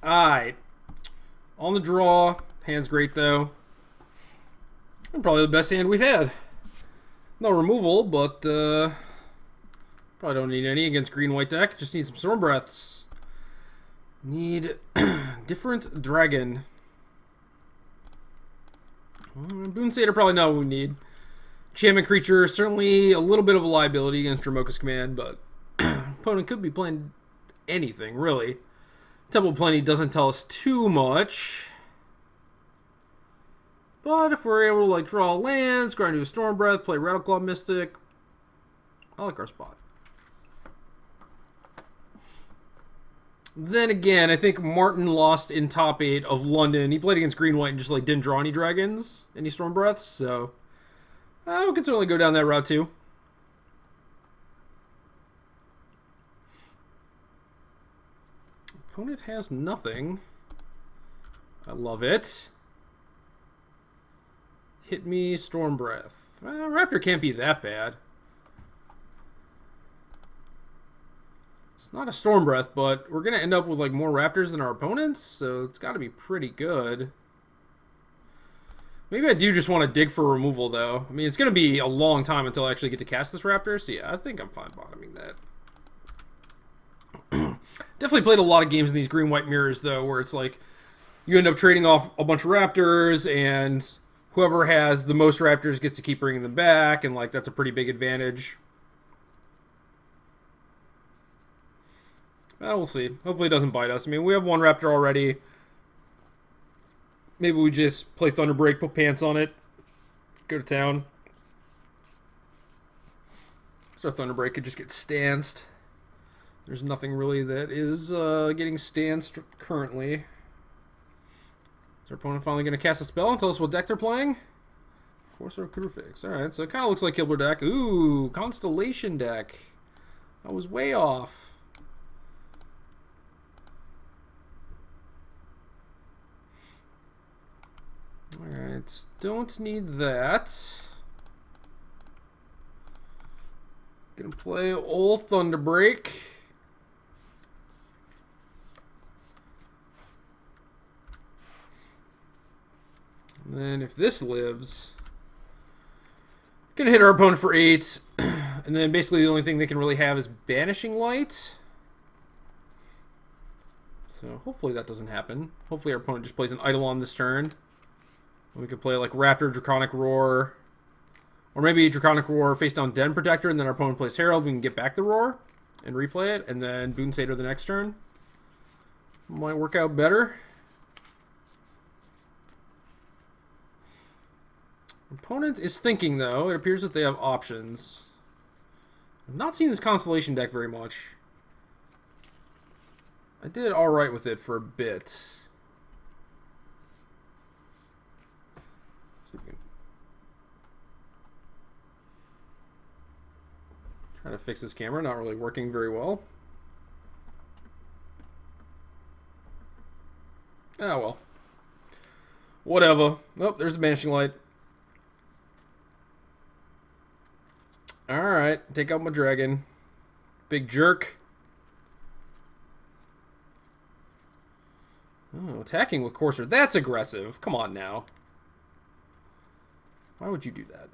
Alright. On the draw. Hand's great, though. And probably the best hand we've had. No removal, but probably don't need any against green-white deck. Just need some Storm Breaths. Need different dragon. Boon Satyr probably not what we need. Enchantment creature, certainly a little bit of a liability against Dromoka's Command, but opponent could be playing anything, really. Temple of Plenty doesn't tell us too much. But if we're able to like draw lands, grind to a Storm Breath, play Rattleclaw Mystic, I like our spot. Then again, I think Martin lost in top 8 of London. He played against green-white and just like didn't draw any dragons, any Storm Breaths, so we could certainly go down that route too. Opponent has nothing. I love it. Hit me, Storm Breath. Raptor can't be that bad. It's not a Storm Breath, but we're going to end up with like more Raptors than our opponents, so it's got to be pretty good. Maybe I do just want to dig for removal, though. I mean, it's going to be a long time until I actually get to cast this Raptor, so yeah, I think I'm fine bottoming that. Definitely played a lot of games in these green-white mirrors, though, where it's like you end up trading off a bunch of Raptors, and whoever has the most Raptors gets to keep bringing them back, and like that's a pretty big advantage. We'll see. Hopefully it doesn't bite us. I mean, we have one Raptor already. Maybe we just play Thunderbreak, put pants on it, go to town. So Thunderbreak could just get stanced. There's nothing really that is getting stanced currently. Is our opponent finally going to cast a spell and tell us what deck they're playing? Force or Crucifix. Alright, so it kind of looks like Kibler deck. Ooh, Constellation deck. I was way off. Alright, don't need that. Gonna play old Thunderbreak. And then if this lives, gonna hit our opponent for 8. And then basically the only thing they can really have is Banishing Light. So hopefully that doesn't happen. Hopefully our opponent just plays an Eidolon this turn. We could play like Raptor, Draconic Roar. Or maybe Draconic Roar, face down Den Protector, and then our opponent plays Herald. We can get back the Roar and replay it. And then Boon Satyr the next turn. Might work out better. Opponent is thinking, though. It appears that they have options. I've not seen this Constellation deck very much. I did alright with it for a bit. Trying to fix this camera, not really working very well. Oh well. Whatever. Oh, there's a Banishing Light. Alright, take out my dragon. Big jerk. Oh, attacking with Courser. That's aggressive. Come on now. Why would you do that?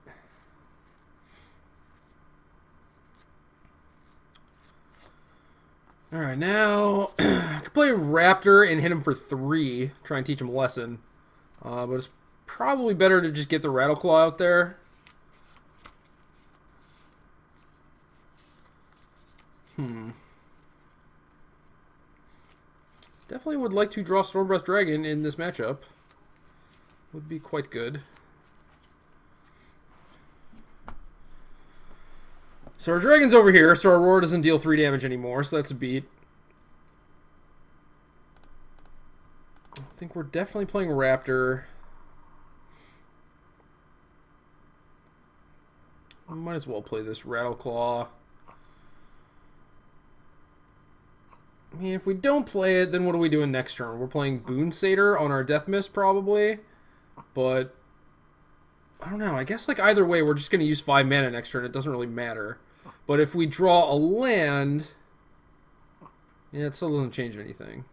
Alright, now I could play Raptor and hit him for 3. Try and teach him a lesson. But it's probably better to just get the Rattleclaw out there. Definitely would like to draw Stormbreath Dragon in this matchup. Would be quite good. So our dragon's over here, so our roar doesn't deal 3 damage anymore, so that's a beat. I think we're definitely playing Raptor. I might as well play this Rattleclaw. I mean, if we don't play it, then what are we doing next turn? We're playing Boon Satyr on our Death Mist, probably. But, I don't know. I guess, like, either way, we're just going to use 5 mana next turn. It doesn't really matter. But if we draw a land, yeah, it still doesn't change anything.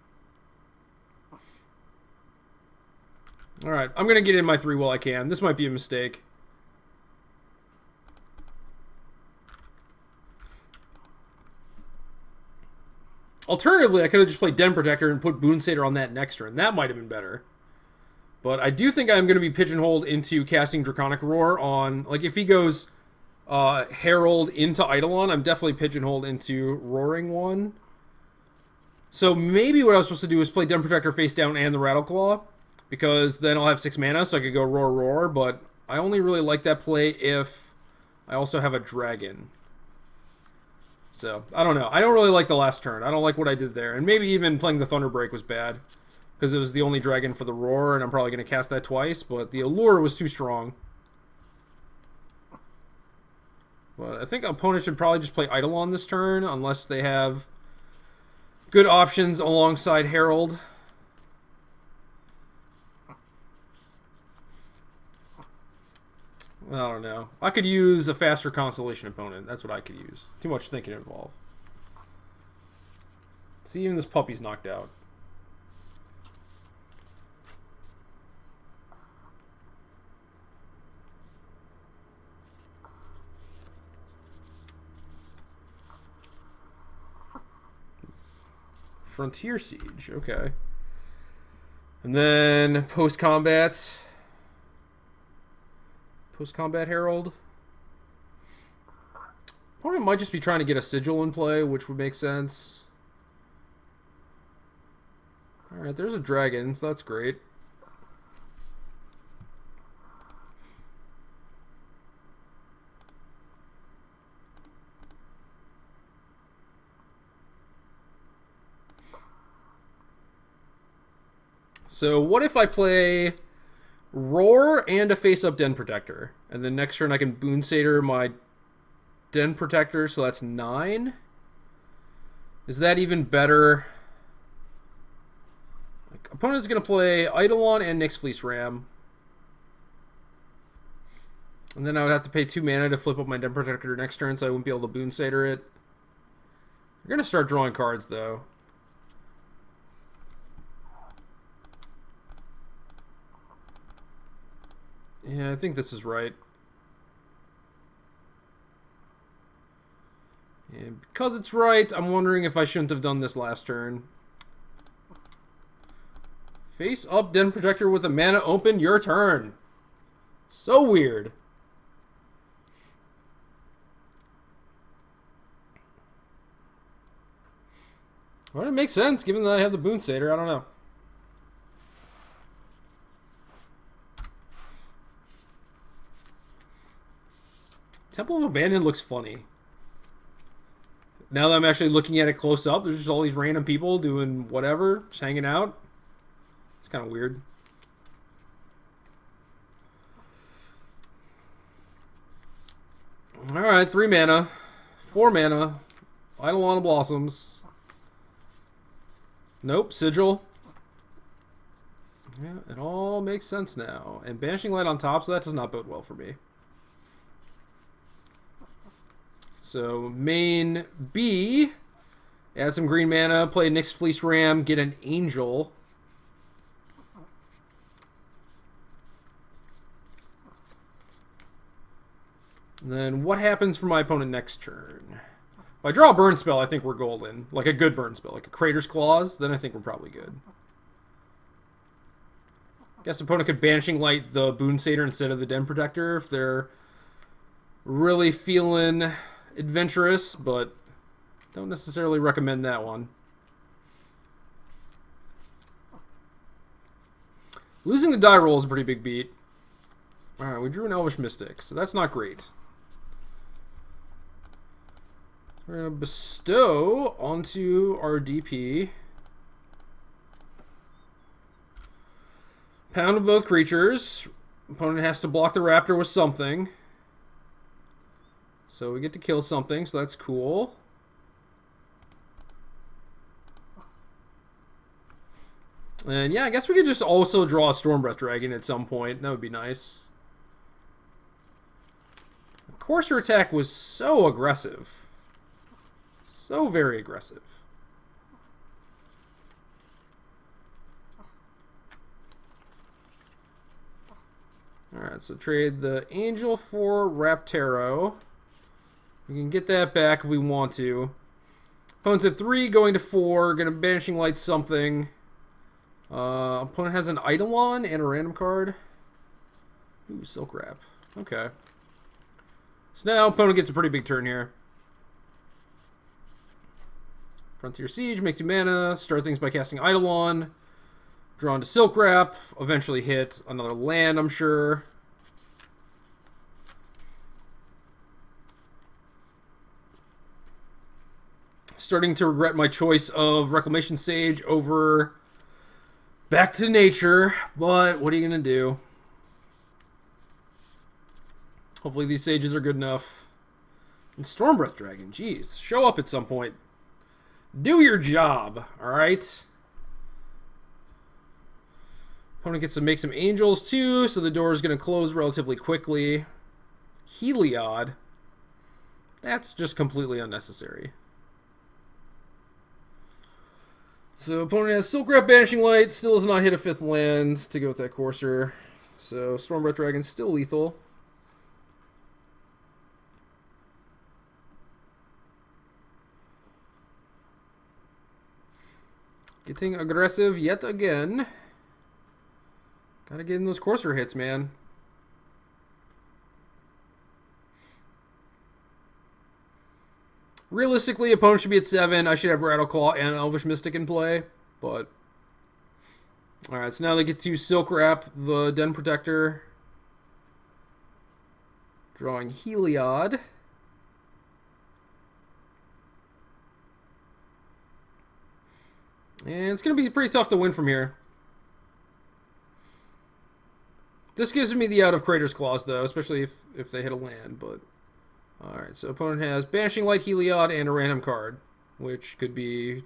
Alright, I'm going to get in my 3 while I can. This might be a mistake. Alternatively, I could have just played Den Protector and put Boon Satyr on that next turn. That might have been better. But I do think I'm going to be pigeonholed into casting Draconic Roar on... Like, if he goes Herald into Eidolon, I'm definitely pigeonholed into Roaring one. So maybe what I was supposed to do is play Den Protector face down and the Rattleclaw, because then I'll have 6 mana, so I could go Roar Roar, but I only really like that play if I also have a Dragon. So, I don't know. I don't really like the last turn. I don't like what I did there. And maybe even playing the Thunderbreak was bad, because it was the only Dragon for the Roar, and I'm probably going to cast that twice, but the Allure was too strong. But I think opponents should probably just play Eidolon this turn, unless they have good options alongside Herald. I don't know. I could use a faster Constellation opponent. That's what I could use. Too much thinking involved. See, even this puppy's knocked out. Frontier Siege, okay. And then post-combat Herald. Opponent might just be trying to get a Sigil in play, which would make sense. Alright, there's a dragon, so that's great. So what if I play Roar and a face-up Den Protector, and then next turn I can Boon Satyr my Den Protector, so that's 9? Is that even better? Like, opponent's going to play Eidolon and Nyx Fleece Ram. And then I would have to pay 2 mana to flip up my Den Protector next turn, so I wouldn't be able to Boon Satyr it. You're going to start drawing cards, though. Yeah, I think this is right. And because it's right, I'm wondering if I shouldn't have done this last turn. Face up Den Protector with a mana open, your turn. So weird. Well, it makes sense given that I have the Boon Satyr. I don't know. Temple of Abandon looks funny. Now that I'm actually looking at it close up, there's just all these random people doing whatever, just hanging out. It's kind of weird. Alright, 3 mana. 4 mana. Eidolon of Blossoms. Nope, Sigil. Yeah, it all makes sense now. And Banishing Light on top, so that does not bode well for me. So, main B, add some green mana, play Nyx Fleece Ram, get an Angel. And then what happens for my opponent next turn? If I draw a burn spell, I think we're golden. Like a good burn spell, like a Crater's Claws, then I think we're probably good. Guess opponent could Banishing Light the Boon Satyr instead of the Den Protector if they're really feeling adventurous, but don't necessarily recommend that one. Losing the die roll is a pretty big beat. Alright, we drew an Elvish Mystic, so that's not great. We're going to bestow onto our DP. Pound of both creatures. Opponent has to block the raptor with something. So we get to kill something, so that's cool. And yeah, I guess we could just also draw a Stormbreath Dragon at some point. That would be nice. The Courser attack was so aggressive. So very aggressive. Alright, so trade the Angel for Raptaro. We can get that back if we want to. Opponent's at 3, going to 4. Gonna Banishing Light something. Opponent has an Eidolon and a random card. Ooh, Silk Wrap. Okay. So now opponent gets a pretty big turn here. Frontier Siege, make 2 mana, start things by casting Eidolon. Draw into Silk Wrap, eventually hit another land, I'm sure. Starting to regret my choice of Reclamation Sage over Back to Nature, but what are you going to do? Hopefully these sages are good enough. And Stormbreath Dragon, jeez. Show up at some point. Do your job, alright? Opponent gets to make some angels too, so the door is going to close relatively quickly. Heliod. That's just completely unnecessary. So opponent has Silk Wrap, Banishing Light, still has not hit a 5th land to go with that Courser. So Stormbreath Dragon's still lethal. Getting aggressive yet again. Gotta get in those Courser hits, man. Realistically, opponent should be at 7. I should have Rattleclaw and Elvish Mystic in play, but... Alright, so now they get to Silk Wrap the Den Protector. Drawing Heliod. And it's going to be pretty tough to win from here. This gives me the out of Crater's Claws, though, especially if they hit a land, but... Alright, so opponent has Banishing Light, Heliod, and a random card, which could be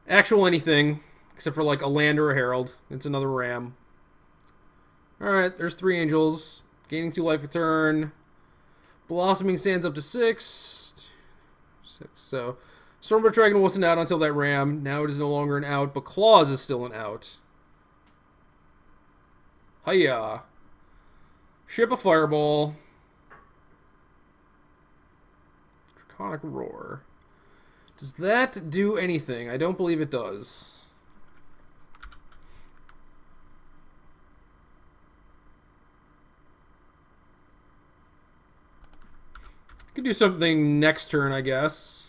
actual anything, except for like a land or a herald. It's another ram. Alright, there's 3 angels. Gaining 2 life a turn. Blossoming Sands up to 6. 6. So, Stormbreath Dragon wasn't out until that ram. Now it is no longer an out, but Claws is still an out. Hiya. Ship a Fireball. Draconic Roar. Does that do anything? I don't believe it does. Could do something next turn, I guess.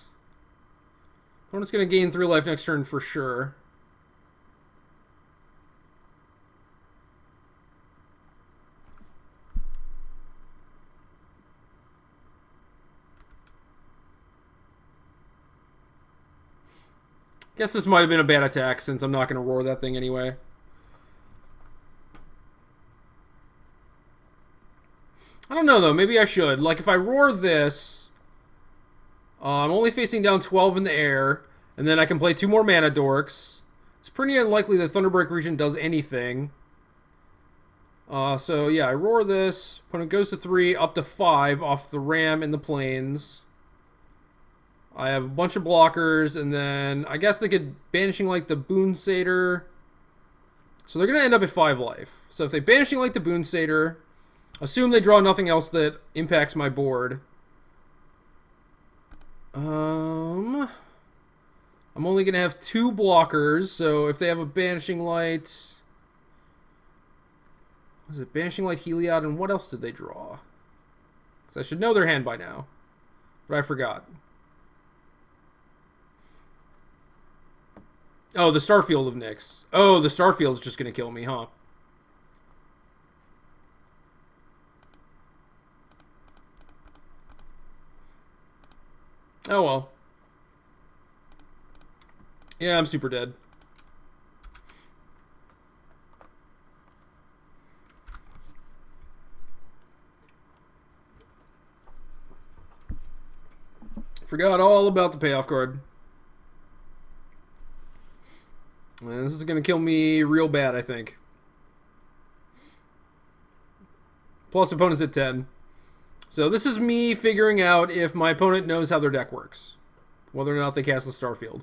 Opponent's going to gain 3 life next turn for sure. Guess this might have been a bad attack since I'm not going to roar that thing anyway. I don't know though, maybe I should. Like if I roar this, I'm only facing down 12 in the air, and then I can play 2 more mana dorks. It's pretty unlikely that Thunderbreak Regent does anything. So yeah, I roar this. Opponent goes to 3, up to 5 off the ram in the plains. I have a bunch of blockers, and then I guess they could Banishing Light the Boon Satyr. So they're going to end up at 5 life. So if they Banishing Light the Boon Satyr, assume they draw nothing else that impacts my board. I'm only going to have 2 blockers, so if they have a Banishing Light... Was it Banishing Light, Heliod, and what else did they draw? Because I should know their hand by now, but I forgot. Oh, the Starfield of Nyx. Oh, the Starfield's just going to kill me, huh? Oh, well. Yeah, I'm super dead. Forgot all about the payoff card. And this is going to kill me real bad, I think. Plus, opponent's at 10. So this is me figuring out if my opponent knows how their deck works. Whether or not they cast the Starfield.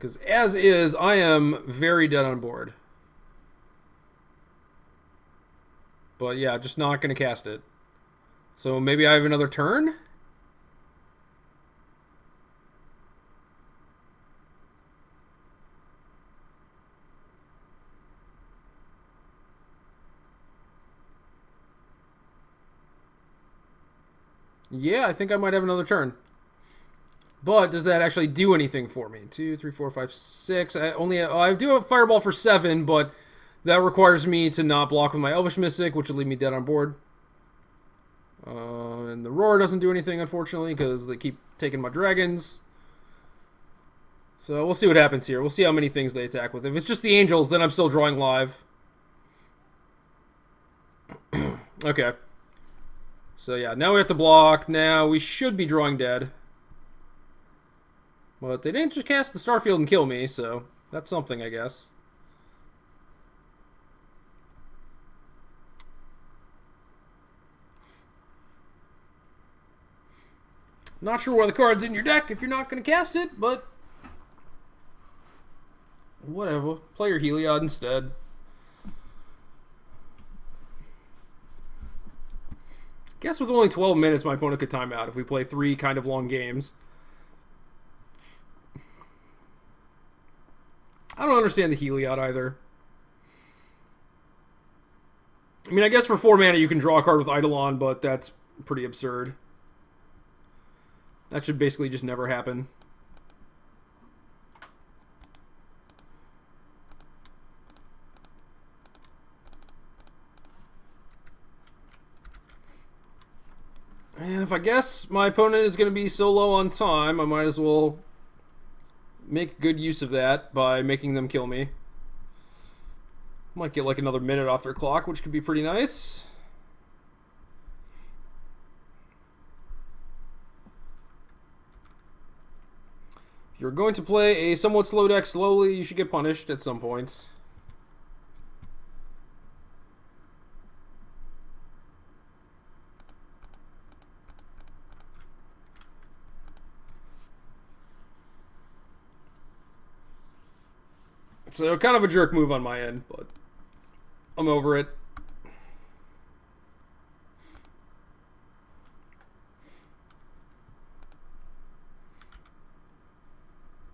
Because as is, I am very dead on board. But yeah, just not going to cast it. So maybe I have another turn? Yeah, I think I might have another turn. But does that actually do anything for me? 2, 3, 4, 5, 6. I do have Fireball for 7, but that requires me to not block with my Elvish Mystic, which would leave me dead on board. And the Roar doesn't do anything, unfortunately, because they keep taking my dragons. So we'll see what happens here. We'll see how many things they attack with. If it's just the Angels, then I'm still drawing live. Okay. So yeah, now we have to block. Now we should be drawing dead. But they didn't just cast the Starfield and kill me, so that's something, I guess. Not sure why the card's in your deck if you're not going to cast it, but whatever. Play your Heliod instead. Guess with only 12 minutes, my opponent could time out if we play 3 kind of long games. I don't understand the Heliod either. I mean, I guess for 4 mana you can draw a card with Eidolon, but that's pretty absurd. That should basically just never happen. And if I guess my opponent is going to be so low on time, I might as well make good use of that by making them kill me. Might get like another minute off their clock, which could be pretty nice. If you're going to play a somewhat slow deck slowly, you should get punished at some point. So kind of a jerk move on my end, but I'm over it.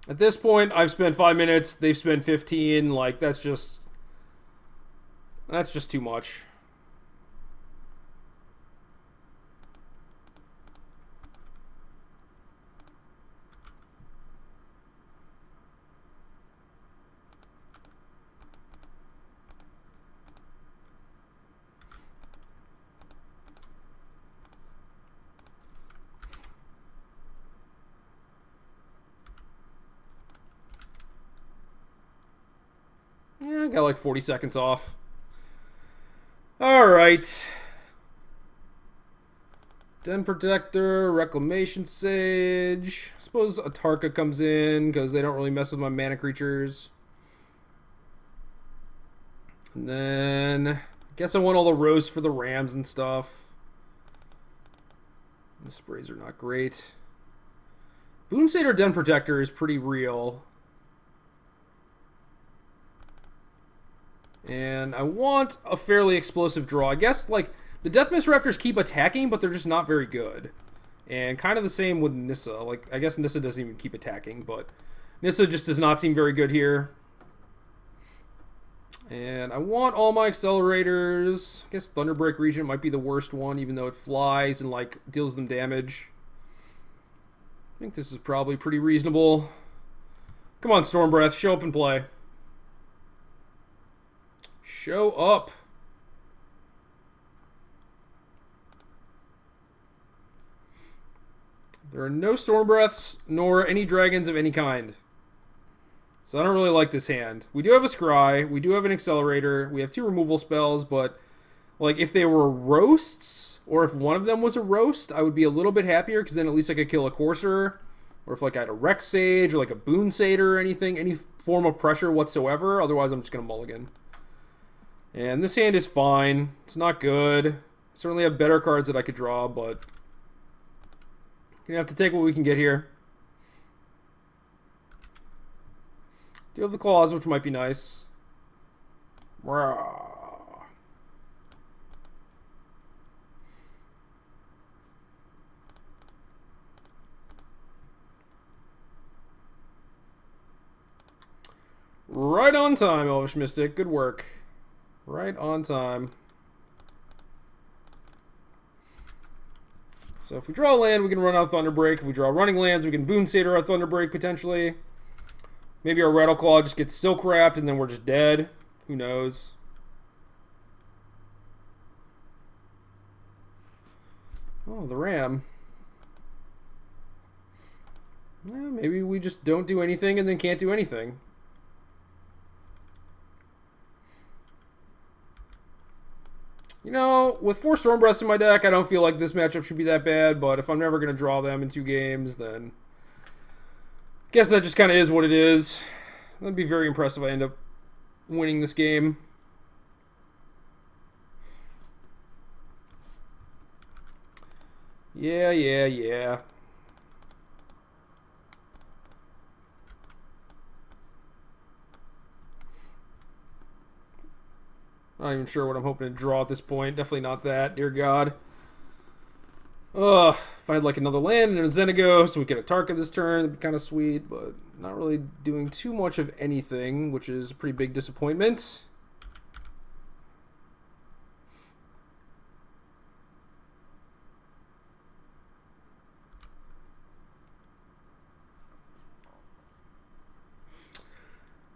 At this point, I've spent 5 minutes. They've spent 15. Like, that's just too much. Yeah, I got like 40 seconds off. Alright. Den Protector, Reclamation Sage. I suppose Atarka comes in because they don't really mess with my mana creatures. And then I guess I want all the roast for the Rams and stuff. The sprays are not great. Boonsater Den Protector is pretty real. And I want a fairly explosive draw. I guess, like, the Death Mist Raptors keep attacking, but they're just not very good. And kind of the same with Nissa. Like, I guess Nissa doesn't even keep attacking, but Nissa just does not seem very good here. And I want all my accelerators. I guess Thunderbreak Regent might be the worst one, even though it flies and, like, deals them damage. I think this is probably pretty reasonable. Come on, Stormbreath, show up and play. Show up. There are no Stormbreaths nor any dragons of any kind. So I don't really like this hand. We do have a Scry. We do have an Accelerator. We have 2 removal spells, but like if they were roasts, or if one of them was a roast, I would be a little bit happier because then at least I could kill a Courser. Or if like I had a Rex Sage or like a Boon Satyr or anything, any form of pressure whatsoever. Otherwise, I'm just going to mulligan. And this hand is fine. It's not good. Certainly have better cards that I could draw, but gonna have to take what we can get here. Do have the claws, which might be nice. Rawr. Right on time, Elvish Mystic. Good work. Right on time. So if we draw a land, we can run out Thunderbreak. If we draw running lands, we can Boon Satyr our Thunderbreak potentially. Maybe our Rattleclaw just gets Silk Wrapped and then we're just dead. Who knows? Oh, the Ram. Yeah, maybe we just don't do anything and then can't do anything. You know, with 4 Storm Breaths in my deck, I don't feel like this matchup should be that bad, but if I'm never going to draw them in 2 games, then I guess that just kind of is what it is. That'd be very impressive if I end up winning this game. Yeah. Not even sure what I'm hoping to draw at this point. Definitely not that, dear God. Ugh, if I had like another land and a Xenagos, we could attack this turn, it'd be kind of sweet, but not really doing too much of anything, which is a pretty big disappointment.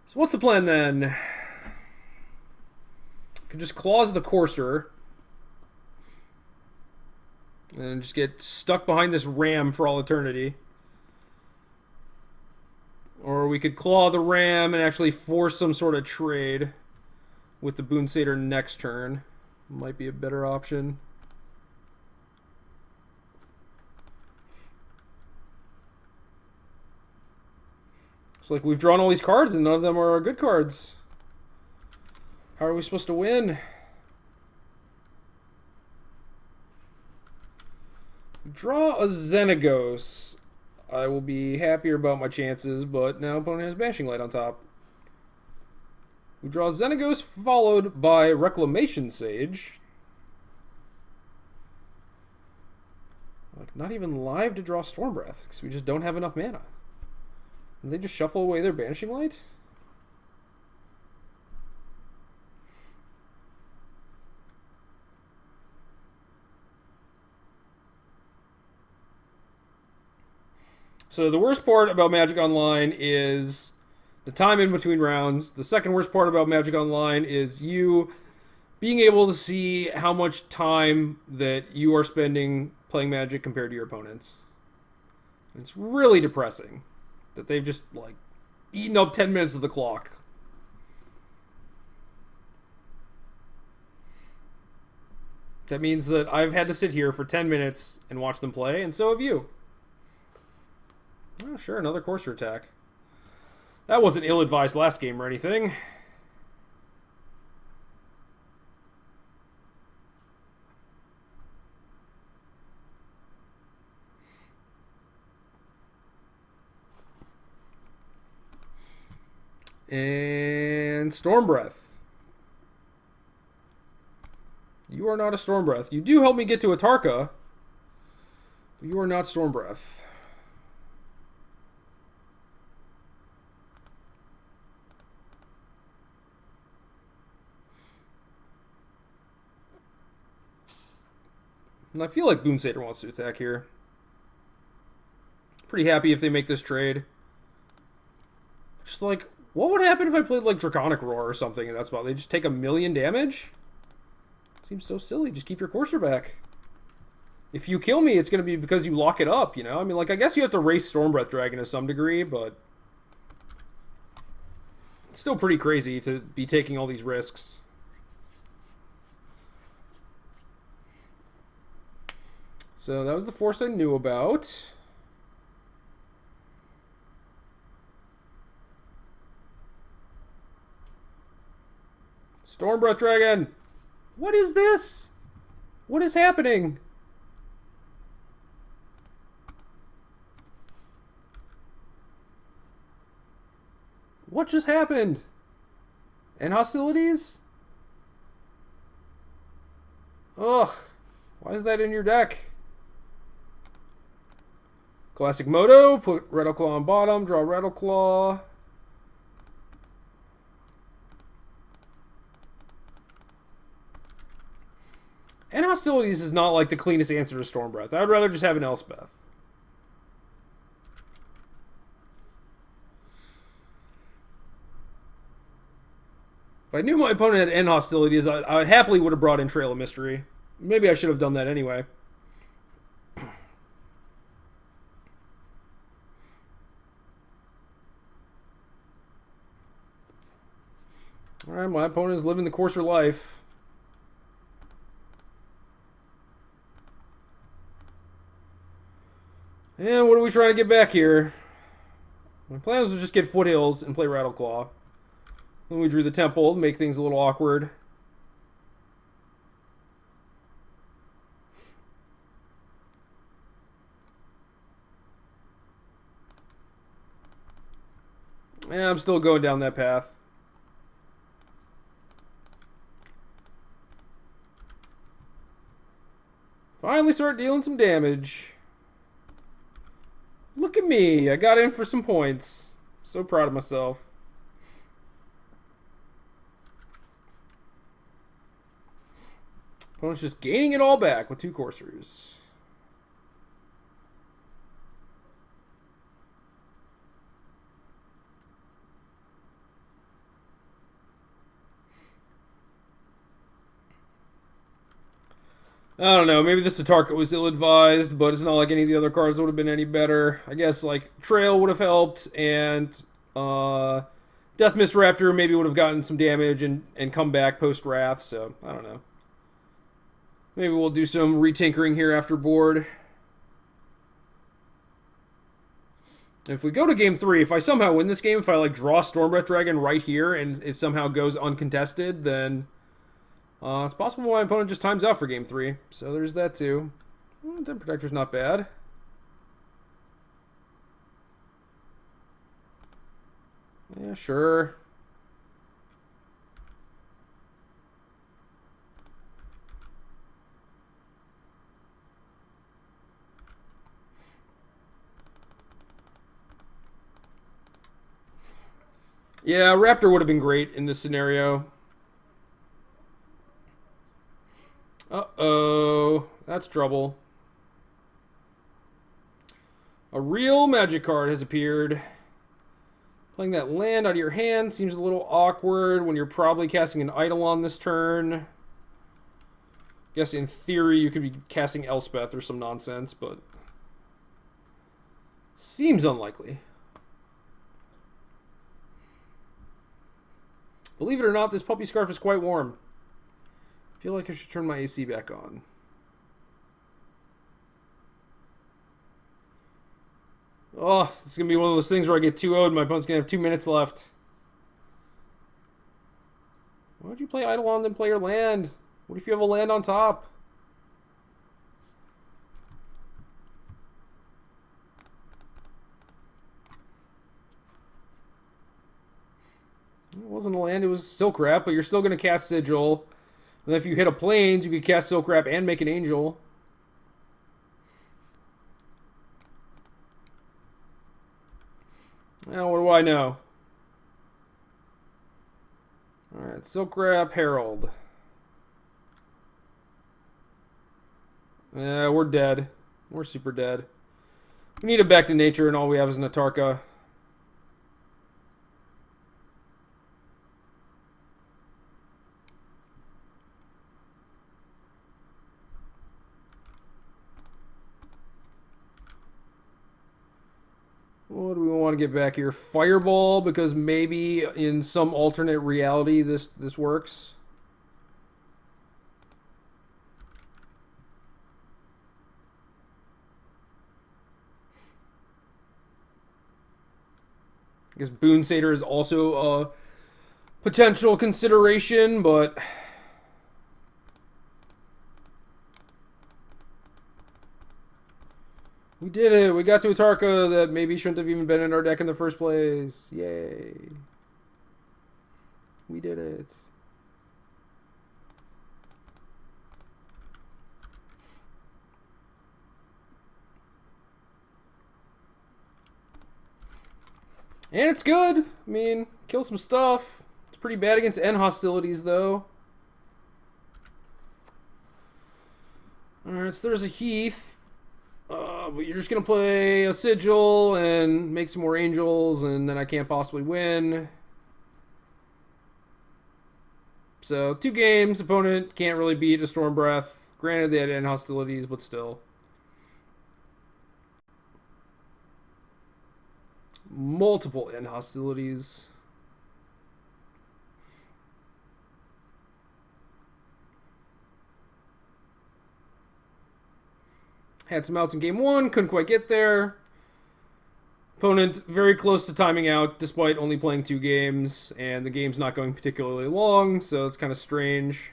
So what's the plan then? Could just Claws the Courser and just get stuck behind this Ram for all eternity. Or we could Claw the Ram and actually force some sort of trade with the Boon Satyr next turn. Might be a better option. It's like we've drawn all these cards and none of them are good cards. How are we supposed to win? Draw a Xenagos. I will be happier about my chances, but now opponent has Banishing Light on top. We draw Xenagos followed by Reclamation Sage. Like, not even live to draw Storm Breath, because we just don't have enough mana. And they just shuffle away their Banishing Light? So the worst part about Magic Online is the time in between rounds. The second worst part about Magic Online is you being able to see how much time that you are spending playing Magic compared to your opponents. It's really depressing that they've just like eaten up 10 minutes of the clock. That means that I've had to sit here for 10 minutes and watch them play, and so have you. Oh, sure, another Courser attack. That wasn't ill-advised last game or anything. And Storm Breath. You are not a Storm Breath. You do help me get to a Tarka, but you are not Storm Breath. And I feel like Boon Satyr wants to attack here. Pretty happy if they make this trade. Just like, what would happen if I played like Draconic Roar or something and that's about? They just take 1,000,000 damage? Seems so silly. Just keep your Courser back. If you kill me, it's going to be because you lock it up, you know? I mean, like, I guess you have to race Stormbreath Dragon to some degree, but it's still pretty crazy to be taking all these risks. So that was the force I knew about. Stormbreath Dragon! What is this? What is happening? What just happened? And hostilities? Ugh. Why is that in your deck? Classic Moto. Put Rattleclaw on bottom. Draw Rattleclaw. And hostilities is not like the cleanest answer to Storm Breath. I'd rather just have an Elspeth. If I knew my opponent had end hostilities, I happily would have brought in Trail of Mystery. Maybe I should have done that anyway. Alright, my opponent is living the coarser life. And what are we trying to get back here? My plan was to just get Foothills and play Rattleclaw. Then we drew the Temple to make things a little awkward. Yeah, I'm still going down that path. Finally start dealing some damage. Look at me. I got in for some points. So proud of myself. Opponent's just gaining it all back with 2 coursers. I don't know, maybe this Atarka was ill-advised, but it's not like any of the other cards would have been any better. I guess, like, Trail would have helped, and Death Mist Raptor maybe would have gotten some damage and come back post-Wrath, so I don't know. Maybe we'll do some retinkering here after board. If we go to game 3, if I somehow win this game, if I, like, draw Stormbreath Dragon right here and it somehow goes uncontested, then it's possible my opponent just times out for game 3. So there's that too. Den Protector's not bad. Yeah, sure. Yeah, Raptor would have been great in this scenario. Uh-oh. That's trouble. A real magic card has appeared. Playing that land out of your hand seems a little awkward when you're probably casting an Eidolon this turn. I guess in theory you could be casting Elspeth or some nonsense, but seems unlikely. Believe it or not, this puppy scarf is quite warm. I feel like I should turn my AC back on. Oh, it's going to be one of those things where I get 2-0'd and my opponent's going to have 2 minutes left. Why would you play Eidolon then play your land? What if you have a land on top? It wasn't a land, it was Silk Wrap, but you're still going to cast Sigil. And if you hit a Plains, you could cast Silk Wrap and make an Angel. Now, what do I know? Alright, Silk Wrap, Herald. Yeah, we're dead. We're super dead. We need a Back to Nature, and all we have is an Atarka. What do we want to get back here? Fireball, because maybe in some alternate reality this works. I guess Boon Satyr is also a potential consideration, but we did it. We got to a Tarka that maybe shouldn't have even been in our deck in the first place. Yay. We did it. And it's good. I mean, kill some stuff. It's pretty bad against end hostilities, though. Alright, so there's a Heath. But you're just going to play a Sigil and make some more Angels, and then I can't possibly win. So, 2 games. Opponent can't really beat a Storm Breath. Granted, they had end hostilities, but still. Multiple end hostilities. Had some outs in game 1, couldn't quite get there. Opponent very close to timing out despite only playing 2 games, and the game's not going particularly long, so it's kind of strange.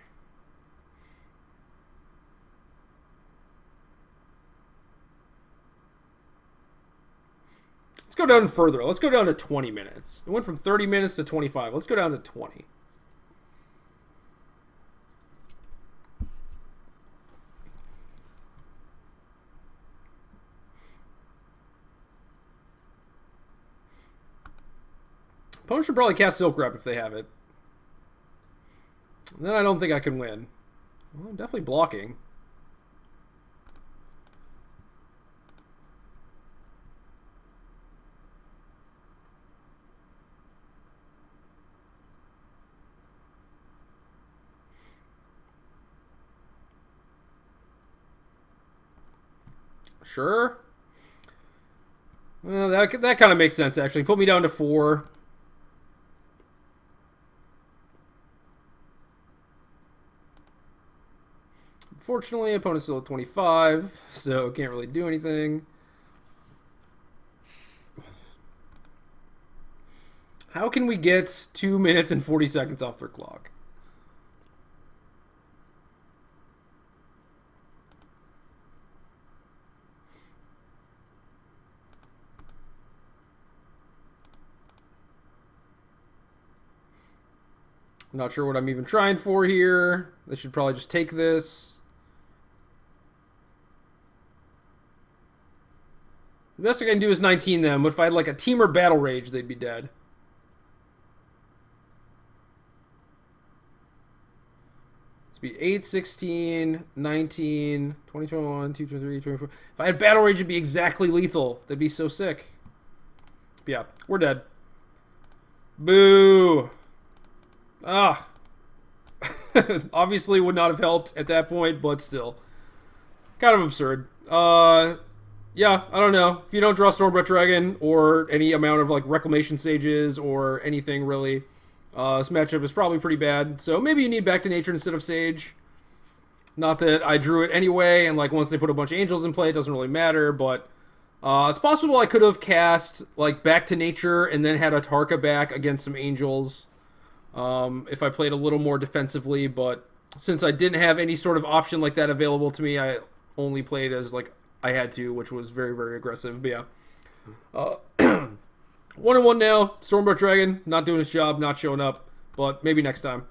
Let's go down further. Let's go down to 20 minutes. It went from 30 minutes to 25. Let's go down to 20. Opponent should probably cast Silk Rep if they have it. And then I don't think I can win. Well, I'm definitely blocking. Sure. Well, that kind of makes sense, actually. Put me down to 4. Unfortunately, opponent's still at 25, so can't really do anything. How can we get 2 minutes and 40 seconds off their clock? I'm not sure what I'm even trying for here. They should probably just take this. The best I can do is 19 them, but if I had like a Teamer Battle Rage, they'd be dead. It'd be 8, 16, 19, 20, 21, 2, 23, 24. If I had Battle Rage, it'd be exactly lethal. That'd be so sick. But yeah, we're dead. Boo. Ah. Obviously would not have helped at that point, but still. Kind of absurd. Yeah, I don't know. If you don't draw Stormbreath Dragon or any amount of like Reclamation Sages or anything really, this matchup is probably pretty bad. So maybe you need Back to Nature instead of Sage. Not that I drew it anyway, and like once they put a bunch of Angels in play, it doesn't really matter, but it's possible I could have cast like Back to Nature and then had a Tarka back against some Angels if I played a little more defensively, but since I didn't have any sort of option like that available to me, I only played as like I had to, which was very, very aggressive. But yeah. 1-1 now. Stormbreath Dragon, not doing his job, not showing up. But maybe next time.